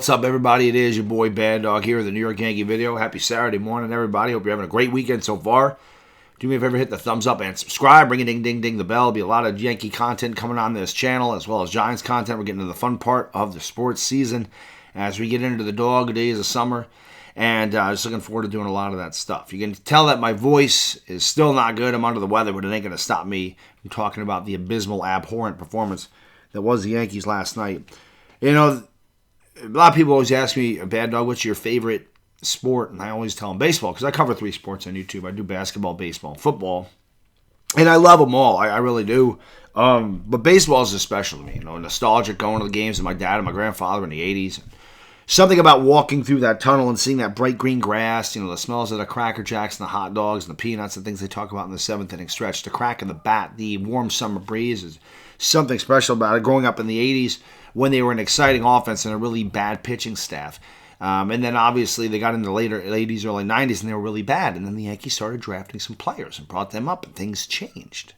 What's up, everybody? It is your boy Baddog here with the New York Yankee video. Happy Saturday morning, everybody. Hope you're having a great weekend so far. Do me a favor, hit the thumbs up and subscribe. Ring a ding, ding, ding the bell. There'll be a lot of Yankee content coming on this channel, as well as Giants content. We're getting to the fun part of the sports season as we get into the dog days of summer. And just looking forward to doing a lot of that stuff. You can tell that my voice is still not good. I'm under the weather, but it ain't going to stop me from talking about the abysmal, abhorrent performance that was the Yankees last night. You know, a lot of people always ask me, Baddog, what's your favorite sport? And I always tell them baseball, because I cover 3 sports on YouTube. I do basketball, baseball, football. And I love them all. I really do. But baseball is just special to me. You know, nostalgic going to the games with my dad and my grandfather in the 80s. Something about walking through that tunnel and seeing that bright green grass, you know, the smells of the Cracker Jacks and the hot dogs and the peanuts and things they talk about in the 7th inning stretch, the crack of the bat, the warm summer breeze is something special about it. Growing up in the 80s when they were an exciting offense and a really bad pitching staff. And then obviously they got into the later 80s, early 90s, and they were really bad. And then the Yankees started drafting some players and brought them up, and things changed.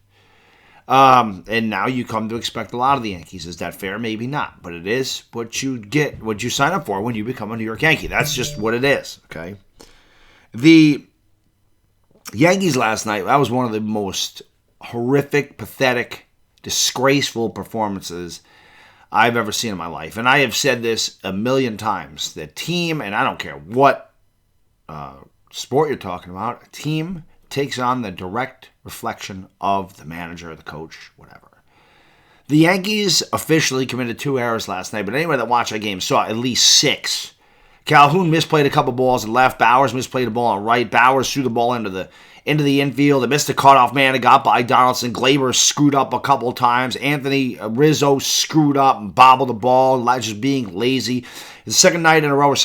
And now you come to expect a lot of the Yankees. Is that fair? Maybe not. But it is what you get, what you sign up for when you become a New York Yankee. That's just what it is, okay? The Yankees last night, that was one of the most horrific, pathetic, disgraceful performances I've ever seen in my life. And I have said this a million times. The team, and I don't care what sport you're talking about, a team takes on the direct reflection of the manager, the coach, whatever. The Yankees officially committed 2 errors last night, but anyone that watched that game saw at least 6. Calhoun misplayed a couple balls and left. Bowers misplayed a ball on right. Bowers threw the ball into the infield. It missed a cutoff man. It got by Donaldson. Glaber screwed up a couple times. Anthony Rizzo screwed up and bobbled the ball, just being lazy. The second game in a row,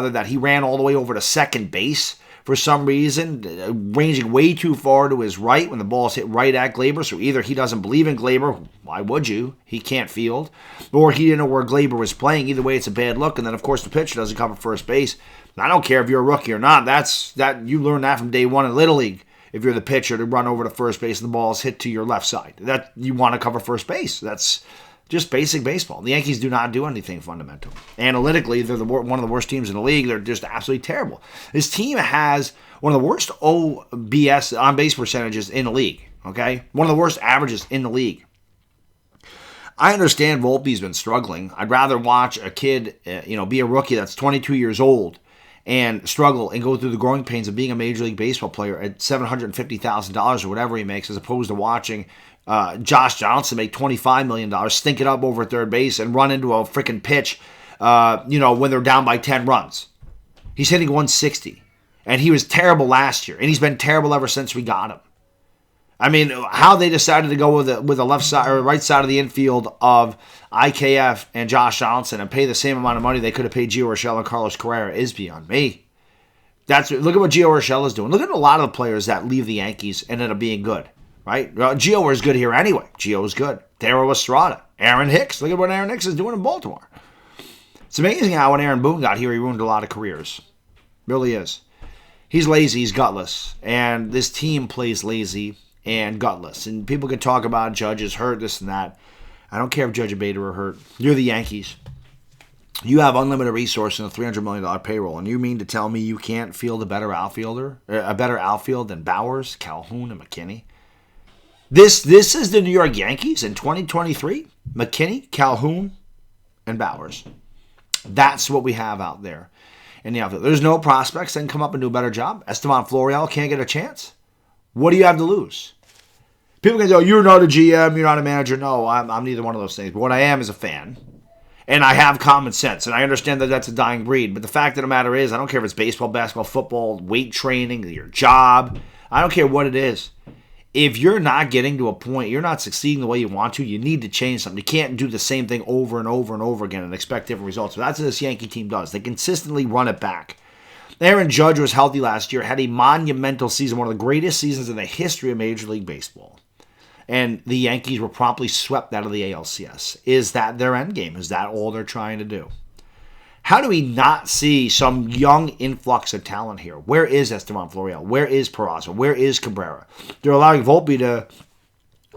that he ran all the way over to second base for some reason, ranging way too far to his right when the ball's hit right at Glaber. So either he doesn't believe in Glaber, why would you? He can't field. Or he didn't know where Glaber was playing. Either way, it's a bad look. And then, of course, the pitcher doesn't cover first base. I don't care if you're a rookie or not. You learn that from day one in Little League. If you're the pitcher to run over to first base and the ball is hit to your left side, that you want to cover first base. That's just basic baseball. The Yankees do not do anything fundamental. Analytically, they're one of the worst teams in the league. They're just absolutely terrible. This team has one of the worst OBS, on-base percentages in the league. Okay, one of the worst averages in the league. I understand Volpe's been struggling. I'd rather watch a kid, be a rookie that's 22 years old and struggle and go through the growing pains of being a Major League Baseball player at $750,000 or whatever he makes, as opposed to watching Josh Johnson make $25 million, stink it up over third base, and run into a freaking pitch, when they're down by 10 runs. He's hitting 160, and he was terrible last year, and he's been terrible ever since we got him. I mean, how they decided to go with the left side or right side of the infield of IKF and Josh Johnson and pay the same amount of money they could have paid Gio Urshela and Carlos Correa is beyond me. Look at what Gio Urshela is doing. Look at a lot of the players that leave the Yankees and end up being good, right? Well, Gio was good here anyway. Gio was good. Daryl Estrada, Aaron Hicks. Look at what Aaron Hicks is doing in Baltimore. It's amazing how when Aaron Boone got here, he ruined a lot of careers. Really is. He's lazy. He's gutless. And this team plays lazy and gutless. And people can talk about Judge is hurt, this and that. I don't care if Judge and Bader are hurt. You're the Yankees. You have unlimited resource and a $300 million payroll. And you mean to tell me you can't field a better outfield than Bowers, Calhoun, and McKinney? This is the New York Yankees in 2023. McKinney, Calhoun, and Bowers. That's what we have out there in the outfield. There's no prospects that can come up and do a better job. Esteban Florial can't get a chance. What do you have to lose? People can say, you're not a GM, you're not a manager. No, I'm neither one of those things. But what I am is a fan. And I have common sense. And I understand that that's a dying breed. But the fact of the matter is, I don't care if it's baseball, basketball, football, weight training, your job. I don't care what it is. If you're not getting to a point, you're not succeeding the way you want to, you need to change something. You can't do the same thing over and over and over again and expect different results. But that's what this Yankee team does. They consistently run it back. Aaron Judge was healthy last year, had a monumental season, one of the greatest seasons in the history of Major League Baseball. And the Yankees were promptly swept out of the ALCS. Is that their end game? Is that all they're trying to do? How do we not see some young influx of talent here? Where is Esteban Florial? Where is Peraza? Where is Cabrera? They're allowing Volpe to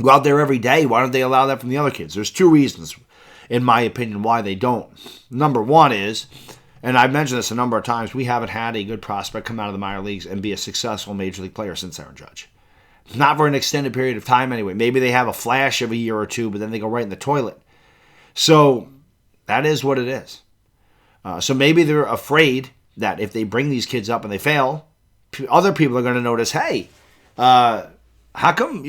go out there every day. Why don't they allow that from the other kids? There's 2 reasons. in my opinion, why they don't. Number one is, and I've mentioned this a number of times, we haven't had a good prospect come out of the minor leagues and be a successful major league player since Aaron Judge. Not for an extended period of time anyway. Maybe they have a flash of a year or two, but then they go right in the toilet. So that is what it is. So maybe they're afraid that if they bring these kids up and they fail, other people are going to notice, hey, how come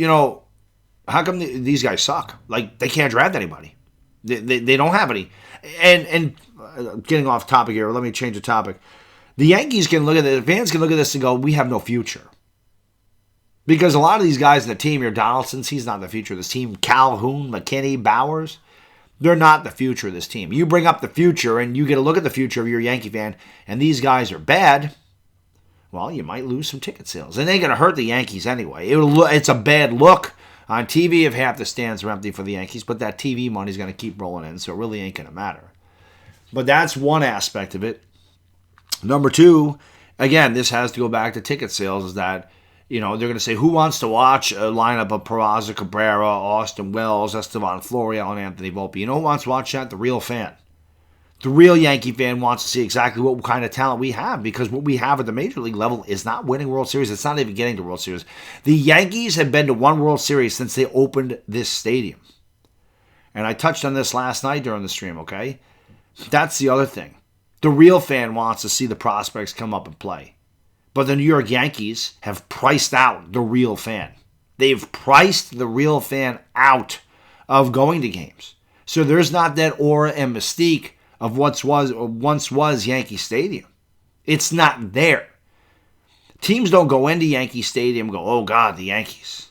these guys suck? Like, they can't draft anybody. They don't have any. And getting off topic here, let me change the topic. The Yankees can look at this, fans can look at this and go, we have no future. Because a lot of these guys in the team here, Donaldson's, he's not the future of this team. Calhoun, McKinney, Bowers, they're not the future of this team. You bring up the future and you get a look at the future of your Yankee fan, and these guys are bad, well, you might lose some ticket sales. And they're going to hurt the Yankees anyway. It's a bad look on TV if half the stands are empty for the Yankees, but that TV money's going to keep rolling in, so it really ain't going to matter. But that's one aspect of it. Number two, again, this has to go back to ticket sales, is that, they're going to say, who wants to watch a lineup of Peraza, Cabrera, Austin Wells, Estevan Florial, and Anthony Volpe? You know who wants to watch that? The real fan. The real Yankee fan wants to see exactly what kind of talent we have, because what we have at the major league level is not winning World Series. It's not even getting to World Series. The Yankees have been to one World Series since they opened this stadium. And I touched on this last night during the stream, okay? That's the other thing. The real fan wants to see the prospects come up and play. But the New York Yankees have priced out the real fan. They've priced the real fan out of going to games. So there's not that aura and mystique of once was Yankee Stadium. It's not there. Teams don't go into Yankee Stadium and go, oh God, the Yankees.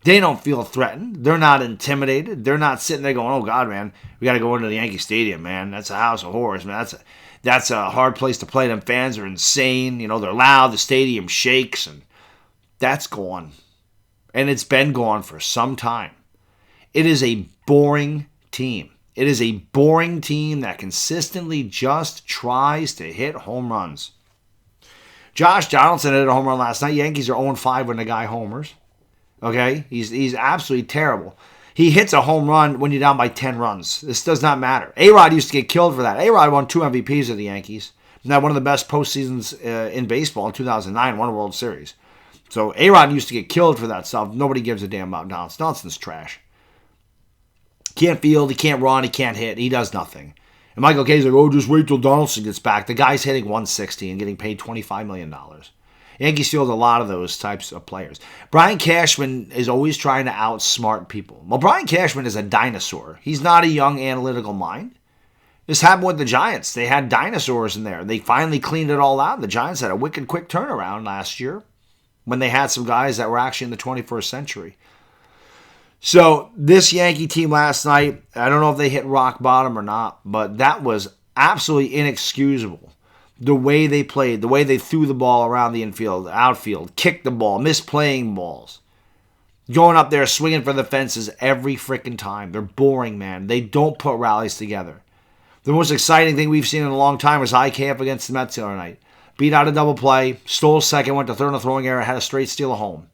They don't feel threatened. They're not intimidated. They're not sitting there going, oh God, man, we got to go into the Yankee Stadium, man. That's a house of horrors, man. That's a hard place to play. Them fans are insane. They're loud. The stadium shakes. And that's gone. And it's been gone for some time. It is a boring team. It is a boring team that consistently just tries to hit home runs. Josh Donaldson hit a home run last night. Yankees are 0-5 when the guy homers. Okay? He's absolutely terrible. He hits a home run when you're down by 10 runs. This does not matter. A-Rod used to get killed for that. A-Rod won 2 MVPs of the Yankees. And had one of the best postseasons in baseball in 2009, won a World Series. So A-Rod used to get killed for that stuff. Nobody gives a damn about Donaldson. Donaldson's trash. Can't field, he can't run, he can't hit. He does nothing. And Michael Kay's like, oh, just wait till Donaldson gets back. The guy's hitting 160 and getting paid $25 million. Yankees field a lot of those types of players. Brian Cashman is always trying to outsmart people. Well, Brian Cashman is a dinosaur. He's not a young analytical mind. This happened with the Giants. They had dinosaurs in there. They finally cleaned it all out. The Giants had a wicked quick turnaround last year when they had some guys that were actually in the 21st century. So this Yankee team last night, I don't know if they hit rock bottom or not, but that was absolutely inexcusable. The way they played, the way they threw the ball around the infield, outfield, kicked the ball, misplaying balls. Going up there, swinging for the fences every freaking time. They're boring, man. They don't put rallies together. The most exciting thing we've seen in a long time was IKF against the Mets the other night. Beat out a double play, stole second, went to third on a throwing error, had a straight steal at home.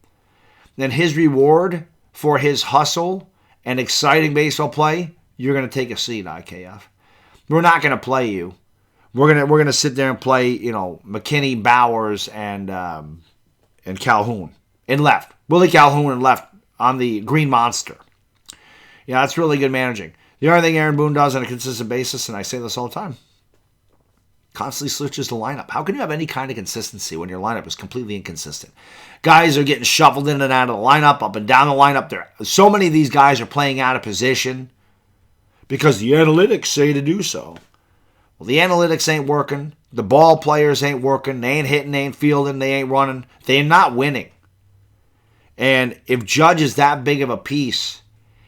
Then his reward for his hustle and exciting baseball play, you're going to take a seat, IKF. We're not going to play you. We're gonna sit there and play, McKinney, Bowers, and Calhoun in left. Willie Calhoun in left on the Green Monster. Yeah, that's really good managing. The only thing Aaron Boone does on a consistent basis, and I say this all the time, constantly switches the lineup. How can you have any kind of consistency when your lineup is completely inconsistent? Guys are getting shuffled in and out of the lineup, up and down the lineup. So many of these guys are playing out of position because the analytics say to do so. Well, the analytics ain't working. The ball players ain't working. They ain't hitting, they ain't fielding, they ain't running. They're not winning. And if Judge is that big of a piece,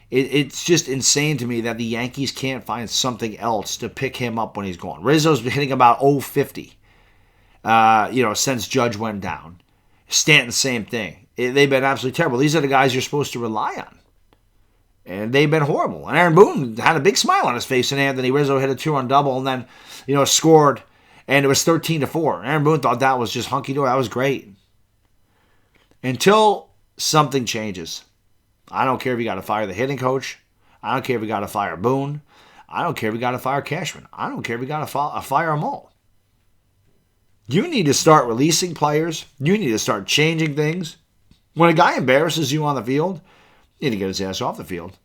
it's just insane to me that the Yankees can't find something else to pick him up when he's gone. Rizzo's been hitting about 050, since Judge went down. Stanton, same thing. They've been absolutely terrible. These are the guys you're supposed to rely on. And they've been horrible. And Aaron Boone had a big smile on his face, and Anthony Rizzo hit a 2-run double and then, scored, and it was 13-4. Aaron Boone thought that was just hunky-dory. That was great. Until something changes. I don't care if you got to fire the hitting coach. I don't care if you got to fire Boone. I don't care if we got to fire Cashman. I don't care if we got to fire them all. You need to start releasing players. You need to start changing things. When a guy embarrasses you on the field, you need to get his ass off the field.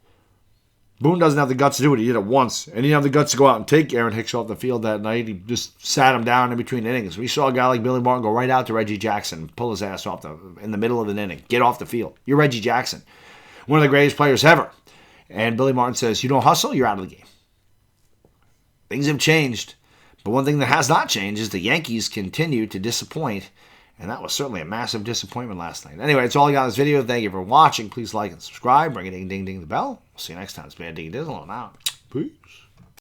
Boone doesn't have the guts to do it. He did it once. And he didn't have the guts to go out and take Aaron Hicks off the field that night. He just sat him down in between innings. We saw a guy like Billy Martin go right out to Reggie Jackson, pull his ass off in the middle of an inning. Get off the field. You're Reggie Jackson, one of the greatest players ever. And Billy Martin says, you don't hustle, you're out of the game. Things have changed. But one thing that has not changed is the Yankees continue to disappoint. And that was certainly a massive disappointment last night. Anyway, that's all I got in this video. Thank you for watching. Please like and subscribe. Bring a ding, ding, ding the bell. We'll see you next time. It's been Ding Dizzle. I'm out. Peace.